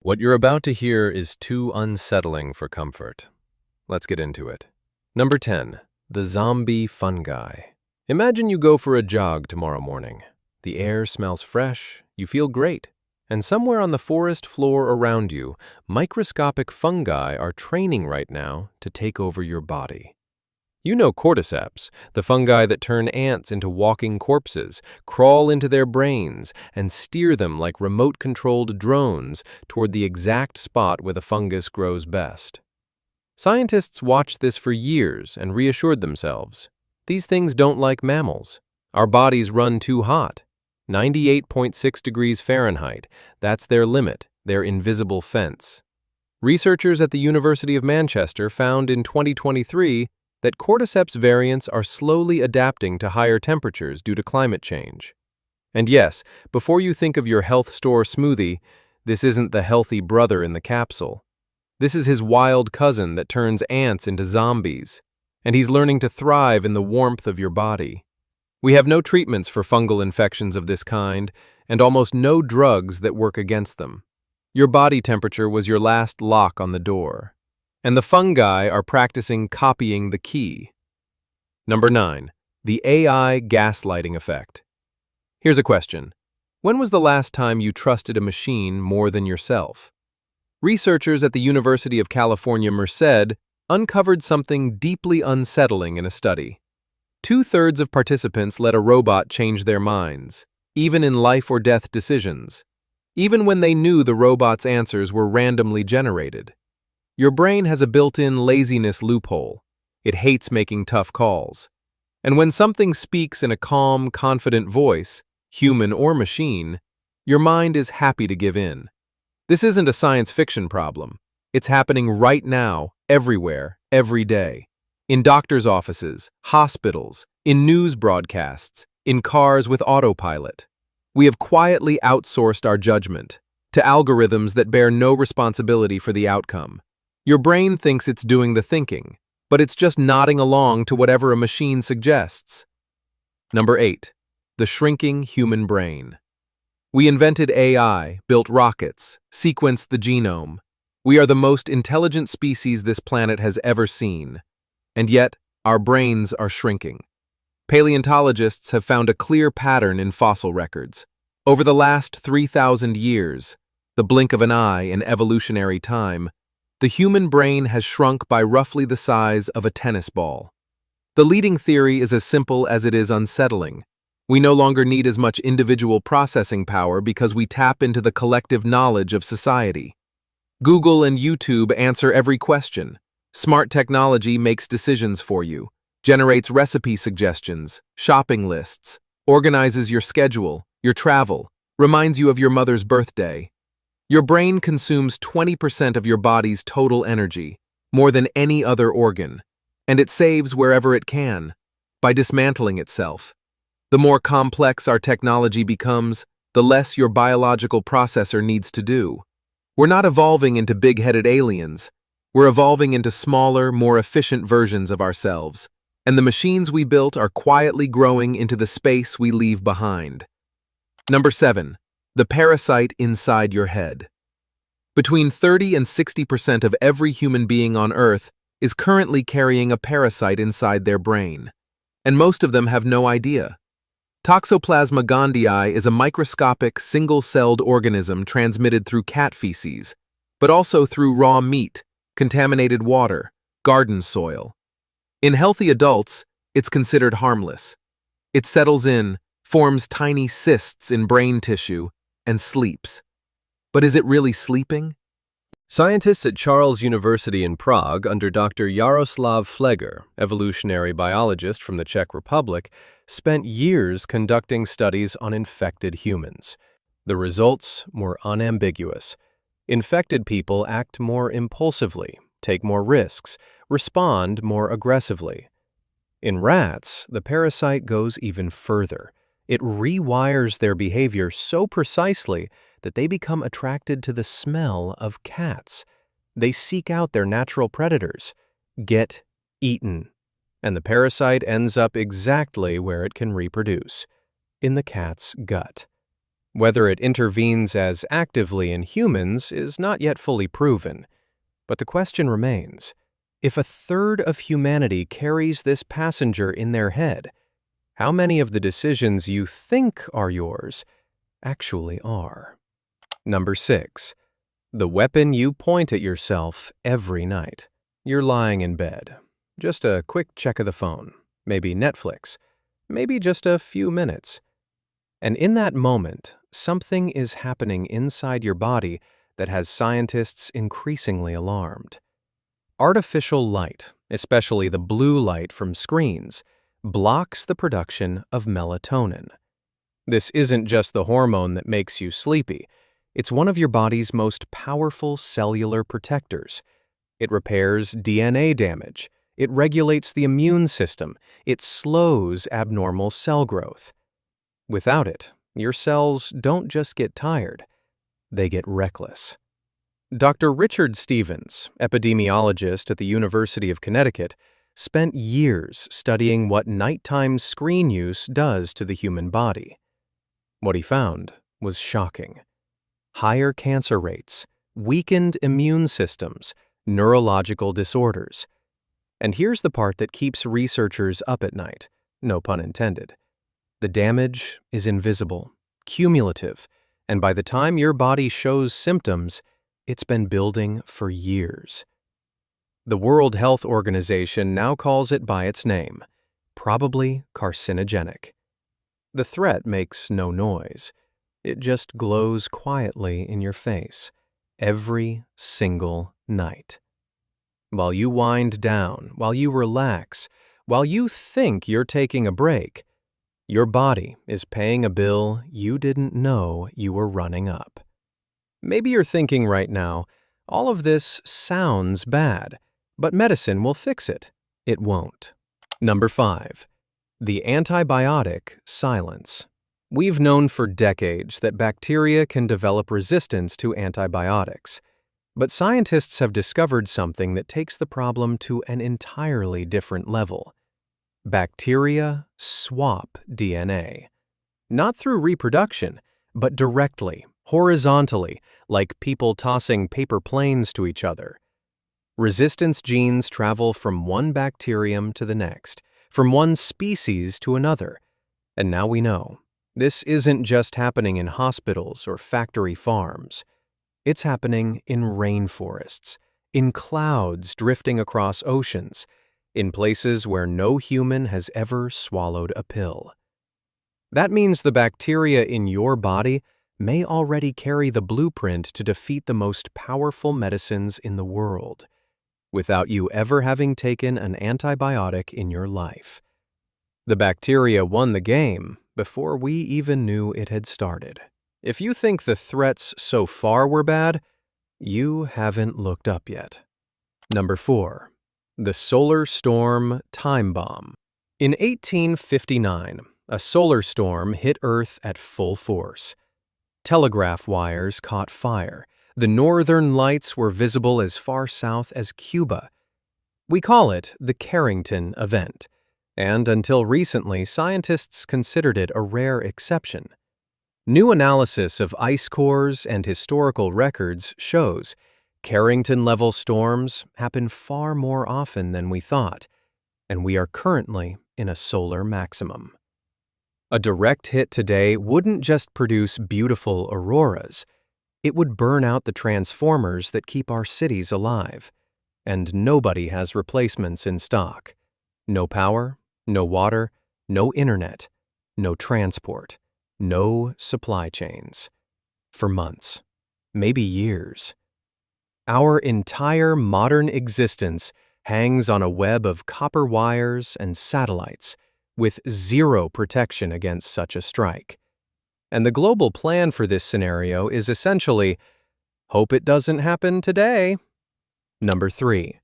What you're about to hear is too unsettling for comfort. Let's get into it. Number 10. The zombie fungi. Imagine you go for a jog tomorrow morning. The air smells fresh, you feel great, and somewhere on the forest floor around you, microscopic fungi are training right now to take over your body. You know cordyceps, the fungi that turn ants into walking corpses, crawl into their brains, and steer them like remote-controlled drones toward the exact spot where the fungus grows best. Scientists watched this for years and reassured themselves. These things don't like mammals. Our bodies run too hot. 98.6 degrees Fahrenheit, that's their limit, their invisible fence. Researchers at the University of Manchester found in 2023 that cordyceps variants are slowly adapting to higher temperatures due to climate change. And yes, before you think of your health store smoothie, this isn't the healthy brother in the capsule. This is his wild cousin that turns ants into zombies, and he's learning to thrive in the warmth of your body. We have no treatments for fungal infections of this kind, and almost no drugs that work against them. Your body temperature was your last lock on the door. And the fungi are practicing copying the key. Number 9. The AI gaslighting effect. Here's a question. When was the last time you trusted a machine more than yourself? Researchers at the University of California, Merced uncovered something deeply unsettling in a study. 2/3 of participants let a robot change their minds, even in life or death decisions, even when they knew the robot's answers were randomly generated. Your brain has a built-in laziness loophole. It hates making tough calls. And when something speaks in a calm, confident voice, human or machine, your mind is happy to give in. This isn't a science fiction problem. It's happening right now, everywhere, every day. In doctors' offices, hospitals, in news broadcasts, in cars with autopilot. We have quietly outsourced our judgment to algorithms that bear no responsibility for the outcome. Your brain thinks it's doing the thinking, but it's just nodding along to whatever a machine suggests. Number 8. The shrinking human brain. We invented AI, built rockets, sequenced the genome. We are the most intelligent species this planet has ever seen. And yet, our brains are shrinking. Paleontologists have found a clear pattern in fossil records. Over the last 3,000 years, the blink of an eye in evolutionary time, the human brain has shrunk by roughly the size of a tennis ball. The leading theory is as simple as it is unsettling. We no longer need as much individual processing power because we tap into the collective knowledge of society. Google and YouTube answer every question. Smart technology makes decisions for you, generates recipe suggestions, shopping lists, organizes your schedule, your travel, reminds you of your mother's birthday. Your brain consumes 20% of your body's total energy, more than any other organ, and it saves wherever it can, by dismantling itself. The more complex our technology becomes, the less your biological processor needs to do. We're not evolving into big-headed aliens. We're evolving into smaller, more efficient versions of ourselves, and the machines we built are quietly growing into the space we leave behind. Number 7. The parasite inside your head. Between 30 and 60% of every human being on Earth is currently carrying a parasite inside their brain, and most of them have no idea. Toxoplasma gondii is a microscopic, single-celled organism transmitted through cat feces, but also through raw meat, contaminated water, garden soil. In healthy adults, it's considered harmless. It settles in, forms tiny cysts in brain tissue, and sleeps. But is it really sleeping? Scientists at Charles University in Prague, under Dr. Jaroslav Fleger, evolutionary biologist from the Czech Republic, spent years conducting studies on infected humans. The results were unambiguous. Infected people act more impulsively, take more risks, respond more aggressively. In rats, the parasite goes even further. It rewires their behavior so precisely that they become attracted to the smell of cats. They seek out their natural predators, get eaten, and the parasite ends up exactly where it can reproduce, in the cat's gut. Whether it intervenes as actively in humans is not yet fully proven, but the question remains, if a third of humanity carries this passenger in their head, how many of the decisions you think are yours actually are? Number 6. The weapon you point at yourself every night. You're lying in bed. Just a quick check of the phone, maybe Netflix, maybe just a few minutes. And in that moment, something is happening inside your body that has scientists increasingly alarmed. Artificial light, especially the blue light from screens, blocks the production of melatonin. This isn't just the hormone that makes you sleepy. It's one of your body's most powerful cellular protectors. It repairs DNA damage. It regulates the immune system. It slows abnormal cell growth. Without it, your cells don't just get tired, they get reckless. Dr. Richard Stevens, epidemiologist at the University of Connecticut, spent years studying what nighttime screen use does to the human body. What he found was shocking. Higher cancer rates, weakened immune systems, neurological disorders. And here's the part that keeps researchers up at night, no pun intended. The damage is invisible, cumulative, and by the time your body shows symptoms, it's been building for years. The World Health Organization now calls it by its name, probably carcinogenic. The threat makes no noise. It just glows quietly in your face every single night. While you wind down, while you relax, while you think you're taking a break, your body is paying a bill you didn't know you were running up. Maybe you're thinking right now, all of this sounds bad, but medicine will fix it. It won't. Number 5. The antibiotic silence. We've known for decades that bacteria can develop resistance to antibiotics, but scientists have discovered something that takes the problem to an entirely different level. Bacteria swap DNA. Not through reproduction, but directly, horizontally, like people tossing paper planes to each other. Resistance genes travel from one bacterium to the next, from one species to another. And now we know, this isn't just happening in hospitals or factory farms. It's happening in rainforests, in clouds drifting across oceans, in places where no human has ever swallowed a pill. That means the bacteria in your body may already carry the blueprint to defeat the most powerful medicines in the world, without you ever having taken an antibiotic in your life. The bacteria won the game before we even knew it had started. If you think the threats so far were bad, you haven't looked up yet. Number 4. The solar storm time bomb. In 1859, a solar storm hit Earth at full force. Telegraph wires caught fire. The northern lights were visible as far south as Cuba. We call it the Carrington event, and until recently, scientists considered it a rare exception. New analysis of ice cores and historical records shows Carrington-level storms happen far more often than we thought, and we are currently in a solar maximum. A direct hit today wouldn't just produce beautiful auroras, it would burn out the transformers that keep our cities alive, and nobody has replacements in stock. No power, no water, no internet, no transport, no supply chains. For months, maybe years. Our entire modern existence hangs on a web of copper wires and satellites, with zero protection against such a strike. And the global plan for this scenario is essentially, hope it doesn't happen today. Number 3.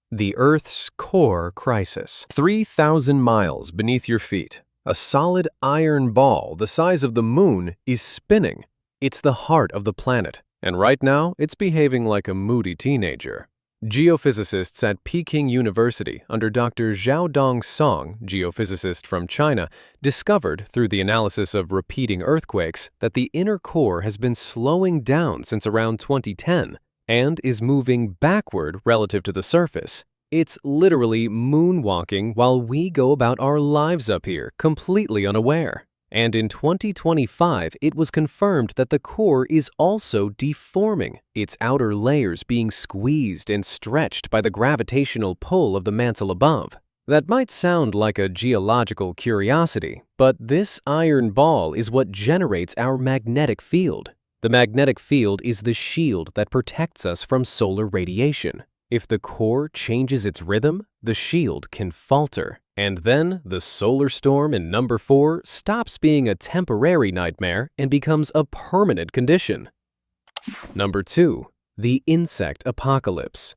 The Earth's core crisis. 3,000 miles beneath your feet, a solid iron ball the size of the moon is spinning. It's the heart of the planet, and right now it's behaving like a moody teenager. Geophysicists at Peking University under Dr. Xiaodong Song, geophysicist from China, discovered through the analysis of repeating earthquakes that the inner core has been slowing down since around 2010 and is moving backward relative to the surface. It's literally moonwalking while we go about our lives up here, completely unaware. And in 2025, it was confirmed that the core is also deforming, its outer layers being squeezed and stretched by the gravitational pull of the mantle above. That might sound like a geological curiosity, but this iron ball is what generates our magnetic field. The magnetic field is the shield that protects us from solar radiation. If the core changes its rhythm, the shield can falter. And then the solar storm in number 4 stops being a temporary nightmare and becomes a permanent condition. Number 2. The insect apocalypse.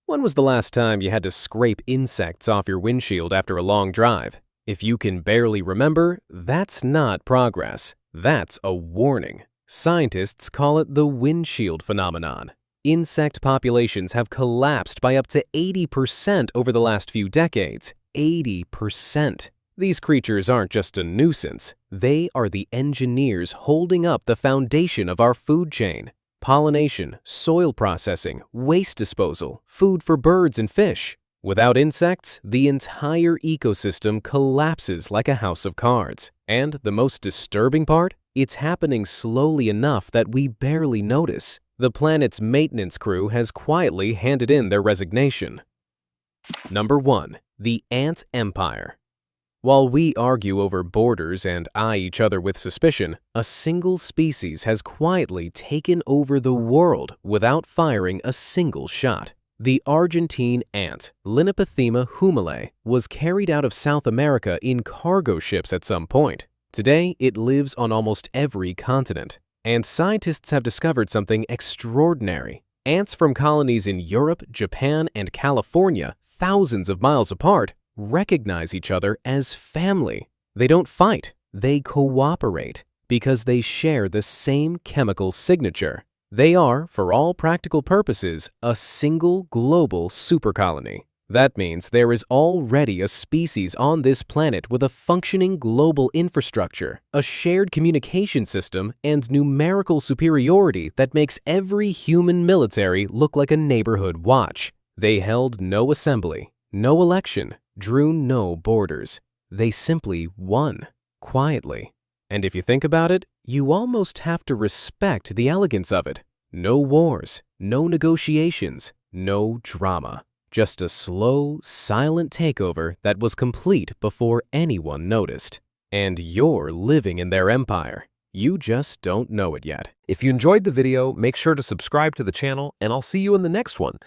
When was the last time you had to scrape insects off your windshield after a long drive? If you can barely remember, that's not progress. That's a warning. Scientists call it the windshield phenomenon. Insect populations have collapsed by up to 80% over the last few decades. 80%. These creatures aren't just a nuisance. They are the engineers holding up the foundation of our food chain. Pollination, soil processing, waste disposal, food for birds and fish. Without insects, the entire ecosystem collapses like a house of cards. And the most disturbing part? It's happening slowly enough that we barely notice. The planet's maintenance crew has quietly handed in their resignation. Number 1. The Ant Empire. While we argue over borders and eye each other with suspicion, a single species has quietly taken over the world without firing a single shot. The Argentine ant, Linnapothema humile, was carried out of South America in cargo ships at some point. Today, it lives on almost every continent. And scientists have discovered something extraordinary. Ants from colonies in Europe, Japan, and California, thousands of miles apart, recognize each other as family. They don't fight, they cooperate because they share the same chemical signature. They are, for all practical purposes, a single global supercolony. That means there is already a species on this planet with a functioning global infrastructure, a shared communication system, and numerical superiority that makes every human military look like a neighborhood watch. They held no assembly, no election, drew no borders. They simply won, quietly. And if you think about it, you almost have to respect the elegance of it. No wars, no negotiations, no drama. Just a slow, silent takeover that was complete before anyone noticed. And you're living in their empire. You just don't know it yet. If you enjoyed the video, make sure to subscribe to the channel, and I'll see you in the next one.